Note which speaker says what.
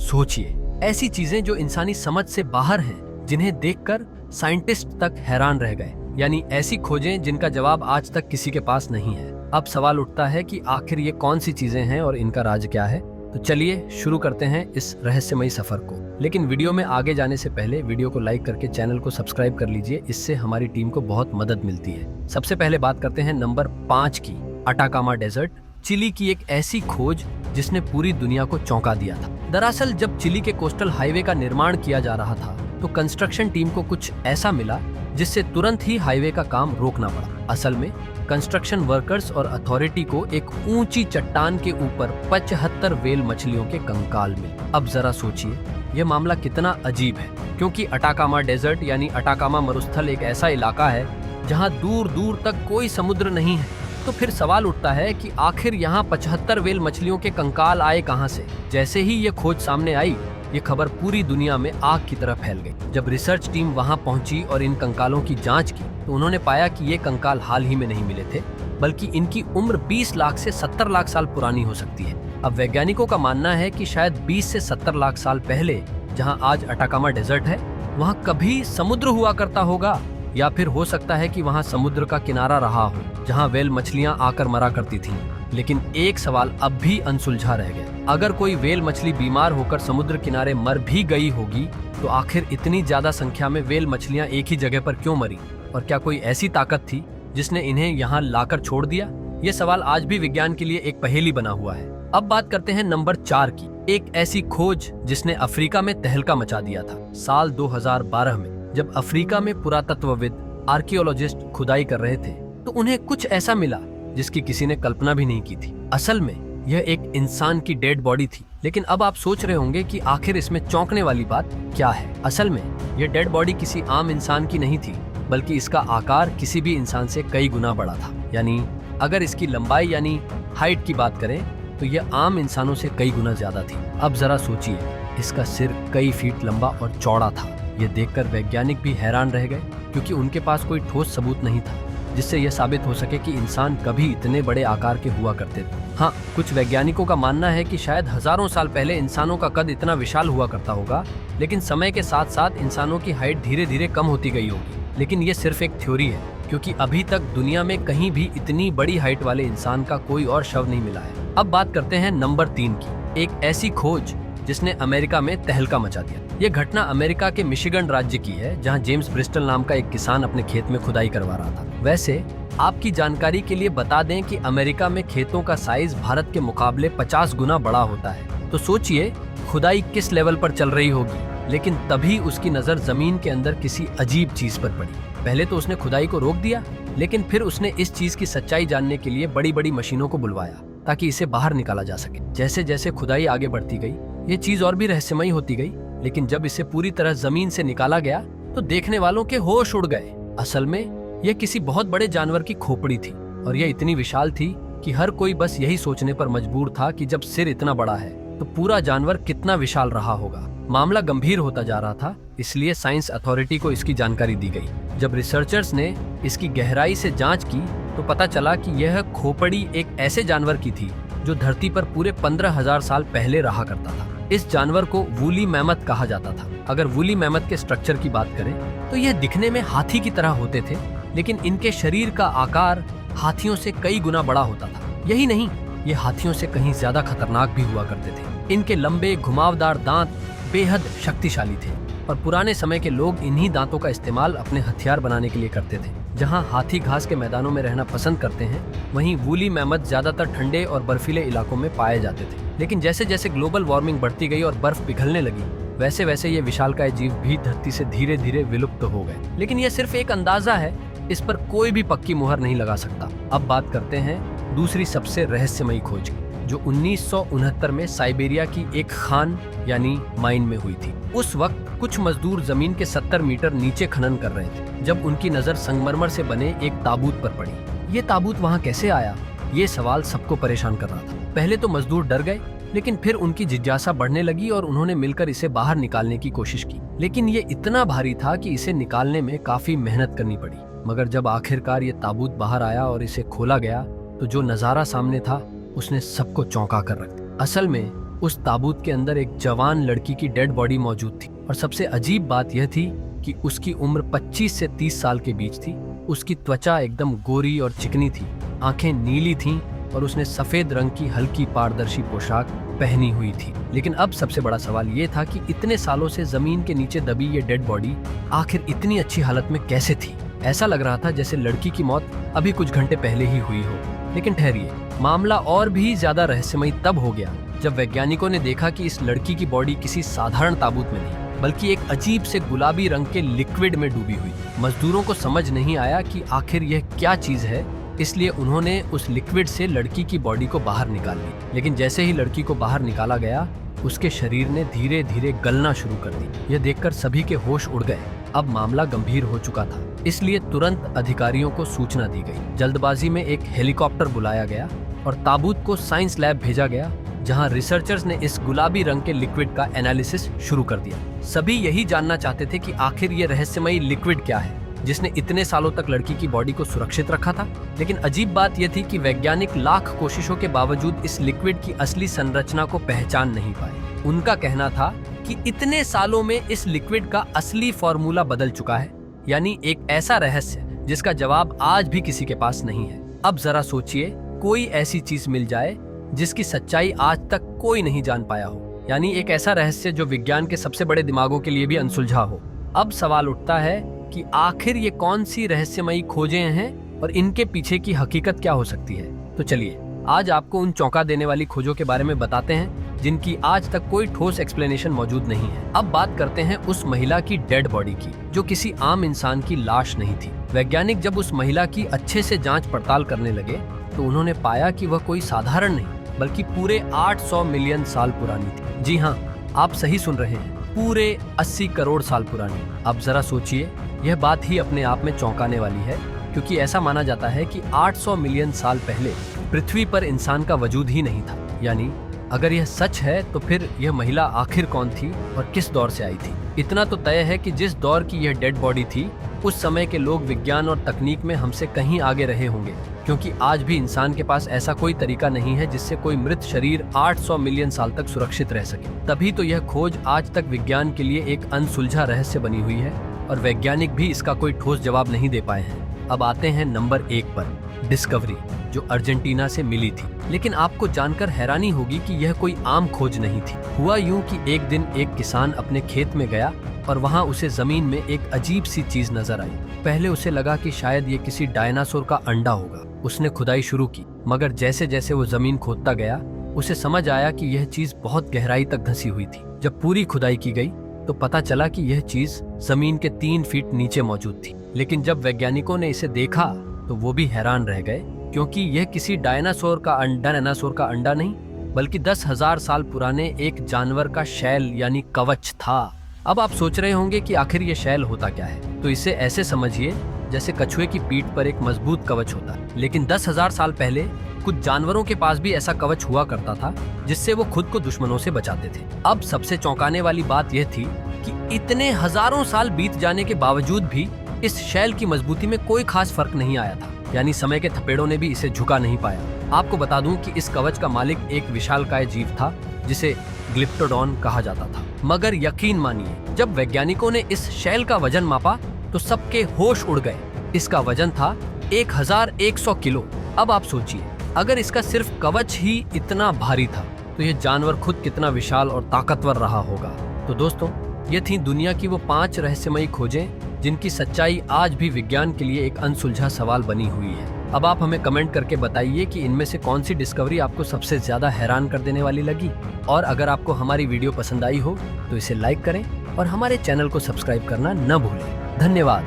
Speaker 1: सोचिए, ऐसी चीजें जो इंसानी समझ से बाहर हैं, जिन्हें देखकर साइंटिस्ट तक हैरान रह गए। यानी ऐसी खोजें जिनका जवाब आज तक किसी के पास नहीं है। अब सवाल उठता है कि आखिर ये कौन सी चीजें हैं और इनका राज क्या है। तो चलिए शुरू करते हैं इस रहस्यमयी सफर को। लेकिन वीडियो में आगे जाने से पहले वीडियो को लाइक करके चैनल को सब्सक्राइब कर लीजिए, इससे हमारी टीम को बहुत मदद मिलती है। सबसे पहले बात करते हैं नंबर 5 की, अटाकामा डेजर्ट, चिली की एक ऐसी खोज जिसने पूरी दुनिया को चौंका दिया था। दरअसल जब चिली के कोस्टल हाईवे का निर्माण किया जा रहा था तो कंस्ट्रक्शन टीम को कुछ ऐसा मिला जिससे तुरंत ही हाईवे का काम रोकना पड़ा। असल में कंस्ट्रक्शन वर्कर्स और अथॉरिटी को एक ऊंची चट्टान के ऊपर 75 व्हेल मछलियों के कंकाल मिले। अब जरा सोचिए, यह मामला कितना अजीब है, क्योंकि अटाकामा डेजर्ट यानी अटाकामा मरुस्थल एक ऐसा इलाका है जहां दूर दूर तक कोई समुद्र नहीं है। तो फिर सवाल उठता है कि आखिर यहाँ 75 व्हेल मछलियों के कंकाल आए कहां से। जैसे ही ये खोज सामने आई, ये खबर पूरी दुनिया में आग की तरह फैल गई। जब रिसर्च टीम वहां पहुंची और इन कंकालों की जांच की तो उन्होंने पाया कि ये कंकाल हाल ही में नहीं मिले थे, बल्कि इनकी उम्र 20 लाख से 70 लाख साल पुरानी हो सकती है। अब वैज्ञानिकों का मानना है कि शायद 20 से 70 लाख साल पहले जहाँ आज अटाकामा डेजर्ट है, वहाँ कभी समुद्र हुआ करता होगा, या फिर हो सकता है कि वहाँ समुद्र का किनारा रहा हो जहाँ व्हेल मछलियां आकर मरा करती थीं। लेकिन एक सवाल अब भी अनसुलझा रह गया। अगर कोई व्हेल मछली बीमार होकर समुद्र किनारे मर भी गई होगी तो आखिर इतनी ज्यादा संख्या में व्हेल मछलियां एक ही जगह पर क्यों मरी, और क्या कोई ऐसी ताकत थी जिसने इन्हें यहाँ लाकर छोड़ दिया? ये सवाल आज भी विज्ञान के लिए एक पहेली बना हुआ है। अब बात करते हैं नंबर 4 की, एक ऐसी खोज जिसने अफ्रीका में तहलका मचा दिया था। साल 2012 में जब अफ्रीका में पुरातत्वविद आर्कियोलॉजिस्ट खुदाई कर रहे थे तो उन्हें कुछ ऐसा मिला जिसकी किसी ने कल्पना भी नहीं की थी। असल में यह एक इंसान की डेड बॉडी थी। लेकिन अब आप सोच रहे होंगे कि आखिर इसमें चौंकने वाली बात क्या है। असल में यह डेड बॉडी किसी आम इंसान की नहीं थी, बल्कि इसका आकार किसी भी इंसान से कई गुना बड़ा था। यानी अगर इसकी लंबाई यानी हाइट की बात करें तो यह आम इंसानों से कई गुना ज्यादा थी। अब जरा सोचिए, इसका सिर कई फीट लंबा और चौड़ा था। यह देखकर वैज्ञानिक भी हैरान रह गए, क्योंकि उनके पास कोई ठोस सबूत नहीं था जिससे यह साबित हो सके कि इंसान कभी इतने बड़े आकार के हुआ करते थे। हाँ, कुछ वैज्ञानिकों का मानना है कि शायद हजारों साल पहले इंसानों का कद इतना विशाल हुआ करता होगा, लेकिन समय के साथ साथ इंसानों की हाइट धीरे धीरे कम होती गई होगी। लेकिन ये सिर्फ एक थ्योरी है, क्योंकि अभी तक दुनिया में कहीं भी इतनी बड़ी हाइट वाले इंसान का कोई और शव नहीं मिला है। अब बात करते हैं नंबर 3 की, एक ऐसी खोज जिसने अमेरिका में तहलका मचा दिया। ये घटना अमेरिका के मिशिगन राज्य की है, जहां जेम्स ब्रिस्टल नाम का एक किसान अपने खेत में खुदाई करवा रहा था। वैसे आपकी जानकारी के लिए बता दें कि अमेरिका में खेतों का साइज भारत के मुकाबले 50 गुना बड़ा होता है। तो सोचिए खुदाई किस लेवल पर चल रही होगी। लेकिन तभी उसकी नजर जमीन के अंदर किसी अजीब चीज पर पड़ी। पहले तो उसने खुदाई को रोक दिया, लेकिन फिर उसने इस चीज की सच्चाई जानने के लिए बड़ी बड़ी मशीनों को बुलवाया ताकि इसे बाहर निकाला जा सके। जैसे जैसे खुदाई आगे बढ़ती गई, ये चीज और भी रहस्यमयी होती गई। लेकिन जब इसे पूरी तरह जमीन से निकाला गया तो देखने वालों के होश उड़ गए। असल में यह किसी बहुत बड़े जानवर की खोपड़ी थी, और यह इतनी विशाल थी कि हर कोई बस यही सोचने पर मजबूर था कि जब सिर इतना बड़ा है तो पूरा जानवर कितना विशाल रहा होगा। मामला गंभीर होता जा रहा था, इसलिए साइंस अथॉरिटी को इसकी जानकारी दी गई। जब रिसर्चर्स ने इसकी गहराई से जांच की तो पता चला कि यह खोपड़ी एक ऐसे जानवर की थी जो धरती पर पूरे 15,000 साल पहले रहा करता था। इस जानवर को वूली मैमथ कहा जाता था। अगर वूली मैमथ के स्ट्रक्चर की बात करें तो यह दिखने में हाथी की तरह होते थे, लेकिन इनके शरीर का आकार हाथियों से कई गुना बड़ा होता था। यही नहीं, ये हाथियों से कहीं ज्यादा खतरनाक भी हुआ करते थे। इनके लंबे घुमावदार दांत बेहद शक्तिशाली थे, और पुराने समय के लोग इन्हीं दांतों का इस्तेमाल अपने हथियार बनाने के लिए करते थे। जहां हाथी घास के मैदानों में रहना पसंद करते हैं, वहीं वूली मैमथ ज्यादातर ठंडे और बर्फीले इलाकों में पाए जाते थे। लेकिन जैसे जैसे ग्लोबल वार्मिंग बढ़ती गई और बर्फ पिघलने लगी, वैसे वैसे ये विशालकाय जीव भी धरती से धीरे धीरे विलुप्त हो गए। लेकिन यह सिर्फ एक अंदाजा है, इस पर कोई भी पक्की मुहर नहीं लगा सकता। अब बात करते हैं दूसरी सबसे रहस्यमयी खोज की, जो 1969 में साइबेरिया की एक खान यानी माइन में हुई थी। उस वक्त कुछ मजदूर जमीन के 70 मीटर नीचे खनन कर रहे थे जब उनकी नजर संगमरमर से बने एक ताबूत पर पड़ी। ये ताबूत वहां कैसे आया, ये सवाल सबको परेशान कर रहा था। पहले तो मजदूर डर गए, लेकिन फिर उनकी जिज्ञासा बढ़ने लगी और उन्होंने मिलकर इसे बाहर निकालने की कोशिश की। लेकिन ये इतना भारी था कि इसे निकालने में काफी मेहनत करनी पड़ी। मगर जब आखिरकार ये ताबूत बाहर आया और इसे खोला गया तो जो नजारा सामने था उसने सबको चौंका कर रख दिया। असल में उस ताबूत के अंदर एक जवान लड़की की डेड बॉडी मौजूद थी और सबसे अजीब बात यह थी कि उसकी उम्र 25 से 30 साल के बीच थी। उसकी त्वचा एकदम गोरी और चिकनी थी, आंखें नीली थीं और उसने सफेद रंग की हल्की पारदर्शी पोशाक पहनी हुई थी। लेकिन अब सबसे बड़ा सवाल ये था कि इतने सालों से जमीन के नीचे दबी ये डेड बॉडी आखिर इतनी अच्छी हालत में कैसे थी। ऐसा लग रहा था जैसे लड़की की मौत अभी कुछ घंटे पहले ही हुई हो। लेकिन ठहरिए, मामला और भी ज्यादा रहस्यमयी तब हो गया जब वैज्ञानिकों ने देखा कि इस लड़की की बॉडी किसी साधारण ताबूत में नहीं बल्कि एक अजीब से गुलाबी रंग के लिक्विड में डूबी हुई। मजदूरों को समझ नहीं आया कि आखिर यह क्या चीज है, इसलिए उन्होंने उस लिक्विड से लड़की की बॉडी को बाहर निकाल ली। लेकिन जैसे ही लड़की को बाहर निकाला गया, उसके शरीर ने धीरे धीरे गलना शुरू कर दी। यह देखकर सभी के होश उड़ गए। अब मामला गंभीर हो चुका था, इसलिए तुरंत अधिकारियों को सूचना दी गई। जल्दबाजी में एक हेलीकॉप्टर बुलाया गया और ताबूत को साइंस लैब भेजा गया, जहां रिसर्चर्स ने इस गुलाबी रंग के लिक्विड का एनालिसिस शुरू कर दिया। सभी यही जानना चाहते थे कि आखिर ये रहस्यमयी लिक्विड क्या है जिसने इतने सालों तक लड़की की बॉडी को सुरक्षित रखा था। लेकिन अजीब बात यह थी कि वैज्ञानिक लाख कोशिशों के बावजूद इस लिक्विड की असली संरचना को पहचान नहीं पाए। उनका कहना था कि इतने सालों में इस लिक्विड का असली फॉर्मूला बदल चुका है, यानी एक ऐसा रहस्य जिसका जवाब आज भी किसी के पास नहीं है। अब जरा सोचिए, कोई ऐसी चीज मिल जाए जिसकी सच्चाई आज तक कोई नहीं जान पाया हो, यानी एक ऐसा रहस्य जो विज्ञान के सबसे बड़े दिमागों के लिए भी अनसुलझा हो। अब सवाल उठता है कि आखिर ये कौन सी रहस्यमयी खोजें हैं और इनके पीछे की हकीकत क्या हो सकती है। तो चलिए आज आपको उन चौंका देने वाली खोजों के बारे में बताते हैं जिनकी आज तक कोई ठोस एक्सप्लेनेशन मौजूद नहीं है। अब बात करते हैं उस महिला की डेड बॉडी की, जो किसी आम इंसान की लाश नहीं थी। वैज्ञानिक जब उस महिला की अच्छे से जांच पड़ताल करने लगे तो उन्होंने पाया कि वह कोई साधारण नहीं बल्कि पूरे 800 मिलियन साल पुरानी थी। जी हाँ, आप सही सुन रहे हैं, पूरे 80 करोड़ साल पुरानी। अब जरा सोचिए, यह बात ही अपने आप में चौंकाने वाली है, क्योंकि ऐसा माना जाता है कि 800 मिलियन साल पहले पृथ्वी पर इंसान का वजूद ही नहीं था। यानी अगर यह सच है तो फिर यह महिला आखिर कौन थी और किस दौर से आई थी। इतना तो तय है कि जिस दौर की यह डेड बॉडी थी, उस समय के लोग विज्ञान और तकनीक में हमसे कहीं आगे रहे होंगे, क्योंकि आज भी इंसान के पास ऐसा कोई तरीका नहीं है जिससे कोई मृत शरीर 800 मिलियन साल तक सुरक्षित रह सके। तभी तो यह खोज आज तक विज्ञान के लिए एक अनसुलझा रहस्य बनी हुई है और वैज्ञानिक भी इसका कोई ठोस जवाब नहीं दे पाए हैं। अब आते हैं नंबर 1 पर, डिस्कवरी, जो अर्जेंटीना से मिली थी। लेकिन आपको जानकर हैरानी होगी कि यह कोई आम खोज नहीं थी। हुआ यूं कि एक दिन एक किसान अपने खेत में गया और वहां उसे जमीन में एक अजीब सी चीज नजर आई। पहले उसे लगा कि शायद ये किसी डायनासोर का अंडा होगा। उसने खुदाई शुरू की, मगर जैसे जैसे वो जमीन खोदता गया, उसे समझ आया कि यह चीज बहुत गहराई तक धंसी हुई थी। जब पूरी खुदाई की गई तो पता चला कि यह चीज जमीन के 3 फीट नीचे मौजूद थी। लेकिन जब वैज्ञानिकों ने इसे देखा तो वो भी हैरान रह गए, क्योंकि यह किसी डायनासोर का अंडा नहीं बल्कि 10,000 साल पुराने एक जानवर का शैल यानी कवच था। अब आप सोच रहे होंगे कि आखिर ये शैल होता क्या है। तो इसे ऐसे समझिए जैसे कछुए की पीठ पर एक मजबूत कवच होता है। लेकिन 10,000 साल पहले कुछ जानवरों के पास भी ऐसा कवच हुआ करता था, जिससे वो खुद को दुश्मनों से बचाते थे। अब सबसे चौंकाने वाली बात यह थी कि इतने हजारों साल बीत जाने के बावजूद भी इस शैल की मजबूती में कोई खास फर्क नहीं आया था, यानी समय के थपेड़ों ने भी इसे झुका नहीं पाया। आपको बता दूं कि इस कवच का मालिक एक विशालकाय जीव था जिसे ग्लिप्टोडॉन कहा जाता था। मगर यकीन मानिए, जब वैज्ञानिकों ने इस शैल का वजन मापा तो सबके होश उड़ गए। इसका वजन था 1100 किलो। अब आप सोचिए, अगर इसका सिर्फ कवच ही इतना भारी था तो यह जानवर खुद कितना विशाल और ताकतवर रहा होगा। तो दोस्तों, ये थी दुनिया की वो 5 रहस्यमयी खोजें जिनकी सच्चाई आज भी विज्ञान के लिए एक अनसुलझा सवाल बनी हुई है। अब आप हमें कमेंट करके बताइए कि इनमें से कौन सी डिस्कवरी आपको सबसे ज्यादा हैरान कर देने वाली लगी। और अगर आपको हमारी वीडियो पसंद आई हो तो इसे लाइक करें और हमारे चैनल को सब्सक्राइब करना न भूलें। धन्यवाद।